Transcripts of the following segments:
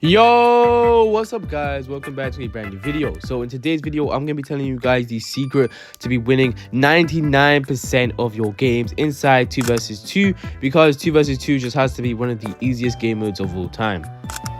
Yo, what's up guys? Welcome back to a brand new video. So in today's video, I'm gonna be telling you guys the secret to be winning 99% of your games inside 2 vs 2, because 2 vs 2 just has to be one of the easiest game modes of all time.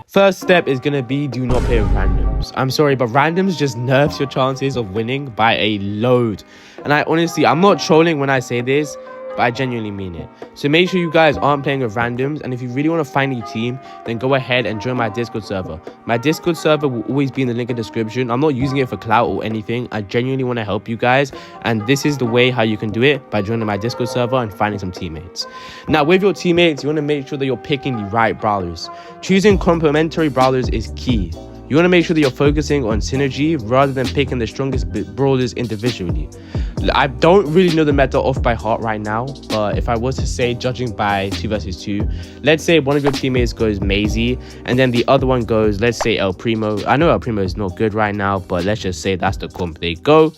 First step is gonna be do not play with randoms. I'm sorry, but randoms just nerfs your chances of winning by a load. And I'm not trolling when I say this, but I genuinely mean it. So make sure you guys aren't playing with randoms, and if you really want to find a team, then go ahead and join my Discord server. My Discord server will always be in the link in the description. I'm not using it for clout or anything. I genuinely want to help you guys, and this is the way how you can do it, by joining my Discord server and finding some teammates. Now with your teammates, you want to make sure that you're picking the right brawlers. Choosing complementary brawlers is key. You want to make sure that you're focusing on synergy rather than picking the strongest brawlers individually. I don't really know the meta off by heart right now, but if I was to say, judging by 2 vs 2, let's say one of your teammates goes Maisie, and then the other one goes, let's say, El Primo. I know El Primo is not good right now, but let's just say that's the comp they go.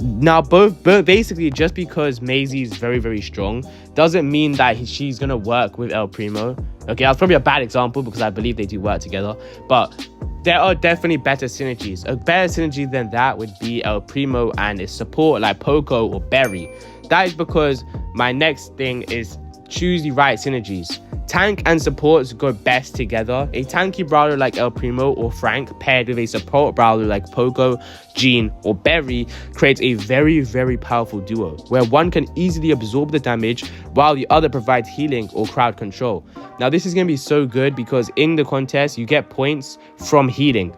Now, both basically, just because Maisie is very, very strong doesn't mean that she's going to work with El Primo. Okay, that's probably a bad example because I believe they do work together, but there are definitely better synergies. A better synergy than that would be El Primo and his support like Poco or Berry. That is because my next thing is choose the right synergies. Tank and supports go best together. A tanky brawler like El Primo or Frank paired with a support brawler like Poco, Jean, or Berry creates a very, very powerful duo where one can easily absorb the damage while the other provides healing or crowd control. Now this is going to be so good because in the contest you get points from healing.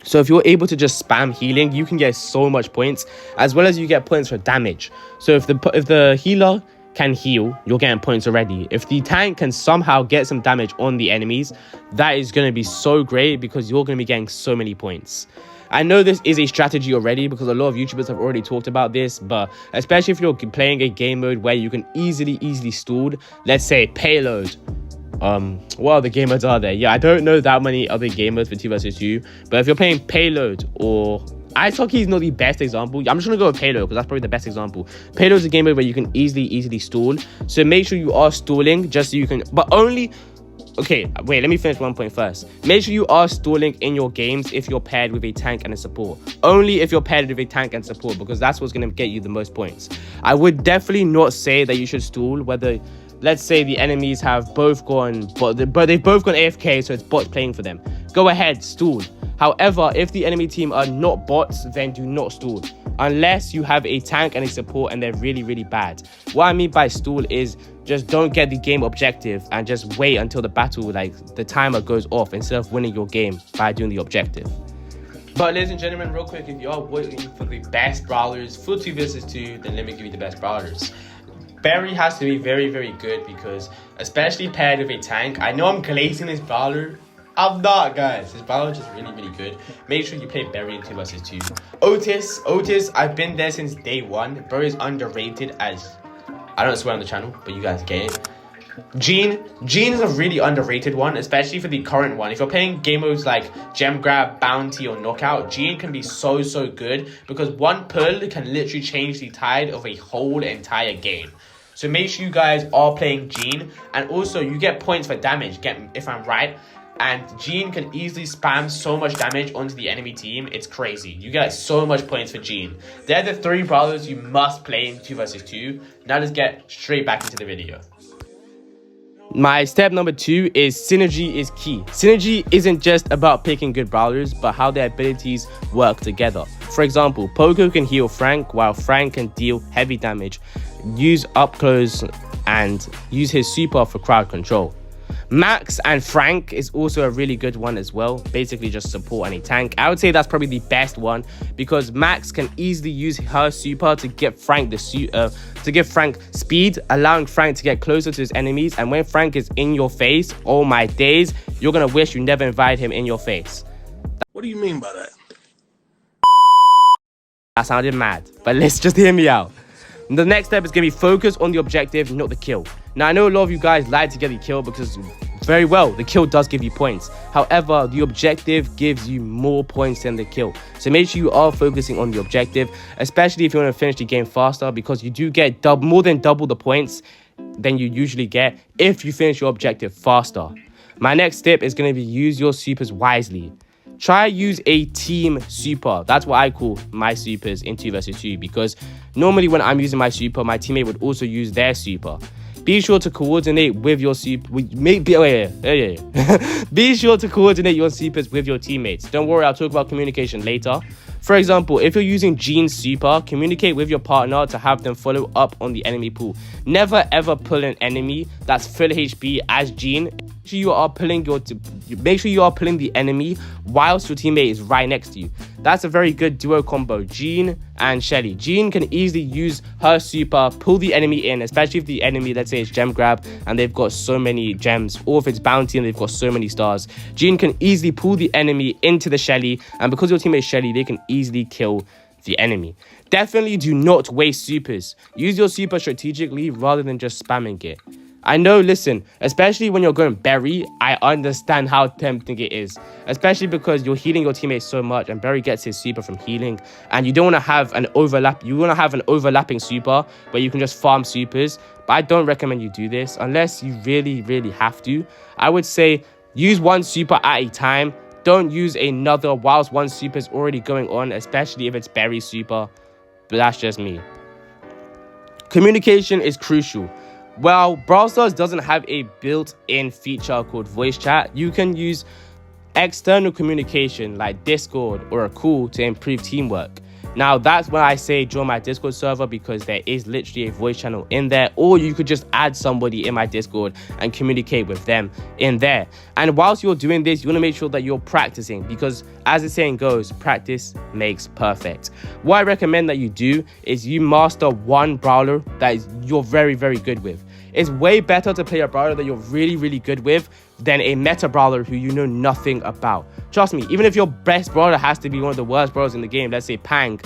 So if you're able to just spam healing, you can get so much points, as well as you get points for damage. So if the healer can heal, you're getting points already. If the tank can somehow get some damage on the enemies, that is going to be so great because you're going to be getting so many points. I know this is a strategy already because a lot of YouTubers have already talked about this, but especially if you're playing a game mode where you can easily stall, let's say payload. What other game modes are there? Yeah, I don't know that many other game modes for 2 vs 2, but if you're playing payload or Ice hockey is not the best example. I'm just gonna go with payload because that's probably the best example. Payload is a game mode where you can easily stall. So make sure you are stalling just so you can, but only. Okay, wait, let me finish one point first. Make sure you are stalling in your games if you're paired with a tank and a support. Only if you're paired with a tank and support, because that's what's gonna get you the most points. I would definitely not say that you should stall whether, let's say the enemies have both gone, but they've both gone AFK, so it's bots playing for them. Go ahead, stall. However, if the enemy team are not bots, then do not stall. Unless you have a tank and a support and they're really bad. What I mean by stall is just don't get the game objective and just wait until the battle, like the timer goes off, instead of winning your game by doing the objective. But ladies and gentlemen, real quick, if you are waiting for the best brawlers for 2 vs 2, then let me give you the best brawlers. Berry has to be very good because, especially paired with a tank, I know I'm glazing this brawler. I'm not, guys. This brawler is just really good. Make sure you play Berry in 2 vs 2. Otis, I've been there since day one. Bro is underrated as, I don't swear on the channel, but you guys get it. Jean is a really underrated one, especially for the current one. If you're playing game modes like Gem Grab, Bounty, or Knockout, Jean can be so good because one pull can literally change the tide of a whole entire game. So make sure you guys are playing Jean, and also you get points for damage, if I'm right. And Jean can easily spam so much damage onto the enemy team. It's crazy. You get so much points for Jean. They're the 3 brawlers you must play in 2 vs 2. Now let's get straight back into the video. My step number 2 is synergy is key. Synergy isn't just about picking good brawlers, but how their abilities work together. For example, Poco can heal Frank, while Frank can deal heavy damage, use up close, and use his super for crowd control. Max and Frank is also a really good one as well. Basically just support and a tank. I would say that's probably the best one because Max can easily use her super to give Frank speed, allowing Frank to get closer to his enemies. And when Frank is in your face, oh my days, you're gonna wish you never invited him in your face. What do you mean by that? That sounded mad, but let's just hear me out. The next step is going to be focus on the objective, not the kill. Now, I know a lot of you guys like to get the kill because, very well, the kill does give you points. However, the objective gives you more points than the kill. So make sure you are focusing on the objective, especially if you want to finish the game faster, because you do get more than double the points than you usually get if you finish your objective faster. My next tip is going to be use your supers wisely. Try use a team super. That's what I call my supers in 2 versus 2, because normally when I'm using my super, my teammate would also use their super. Be sure to coordinate with your super. Be sure to coordinate your supers with your teammates. Don't worry, I'll talk about communication later. For example, if you're using Jean's super, communicate with your partner to have them follow up on the enemy pool. Never ever pull an enemy that's full HP as Jean. Make sure you are pulling the enemy whilst your teammate is right next to you. That's a very good duo combo, Jean and Shelly. Jean can easily use her super, pull the enemy in, especially if the enemy, let's say it's gem grab and they've got so many gems, or if it's bounty and they've got so many stars. Jean can easily pull the enemy into the Shelly, and because your teammate is Shelly, they can easily kill the enemy. Definitely do not waste supers. Use your super strategically rather than just spamming it. I know, listen, especially when you're going berry, I understand how tempting it is, especially because you're healing your teammates so much, and Berry gets his super from healing, and you don't want to have an overlap. You want to have an overlapping super where you can just farm supers, but I don't recommend you do this unless you really have to. I would say use one super at a time. Don't use another whilst one super is already going on, especially if it's Berry super, but that's just me. Communication is crucial. Well, Brawl Stars doesn't have a built-in feature called voice chat. You can use external communication like Discord or a call to improve teamwork. Now, that's when I say join my Discord server, because there is literally a voice channel in there, or you could just add somebody in my Discord and communicate with them in there. And whilst you're doing this, you want to make sure that you're practicing, because as the saying goes, practice makes perfect. What I recommend that you do is you master one brawler that you're very good with. It's way better to play a brawler that you're really good with than a meta brawler who you know nothing about. Trust me, even if your best brawler has to be one of the worst brawlers in the game, let's say Pam,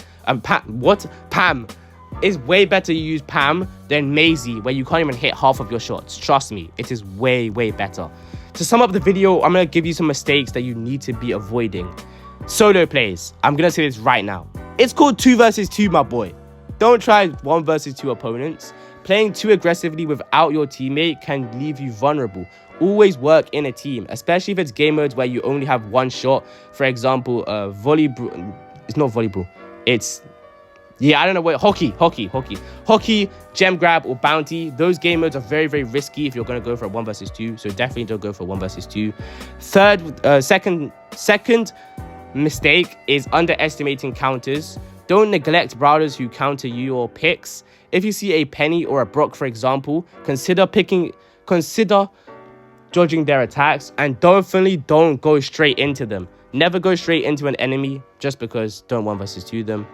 it's way better you use Pam than Maisie, where you can't even hit half of your shots. Trust me, it is way better. To sum up the video, I'm going to give you some mistakes that you need to be avoiding. Solo plays. I'm going to say this right now. It's called 2 versus 2, my boy. Don't try 1 versus 2 opponents. Playing too aggressively without your teammate can leave you vulnerable. Always work in a team, especially if it's game modes where you only have one shot. For example, volleyball. It's not volleyball. It's, yeah, I don't know what. Hockey, gem grab, or bounty. Those game modes are very risky if you're going to go for a 1 versus 2. So definitely don't go for 1 versus 2. Second mistake is underestimating counters. Don't neglect brawlers who counter your picks. If you see a Penny or a Brock, for example, consider dodging their attacks, and definitely don't go straight into them. Never go straight into an enemy just because don't 1 versus 2 them.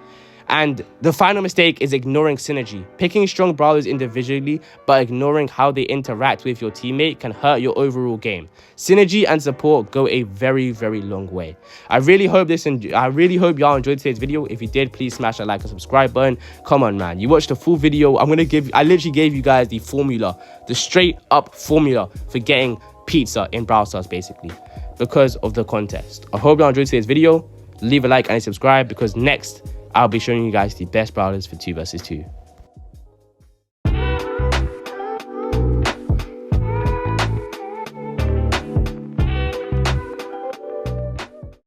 And the final mistake is ignoring synergy. Picking strong brawlers individually but ignoring how they interact with your teammate can hurt your overall game. Synergy and support go a very long way. I really hope y'all enjoyed today's video. If you did, please smash that like and subscribe button. Come on, man. You watched the full video. I literally gave you guys the formula, the straight up formula for getting pizza in Brawl Stars, basically, because of the contest. I hope y'all enjoyed today's video. Leave a like and subscribe, because next I'll be showing you guys the best brawlers for 2 versus 2.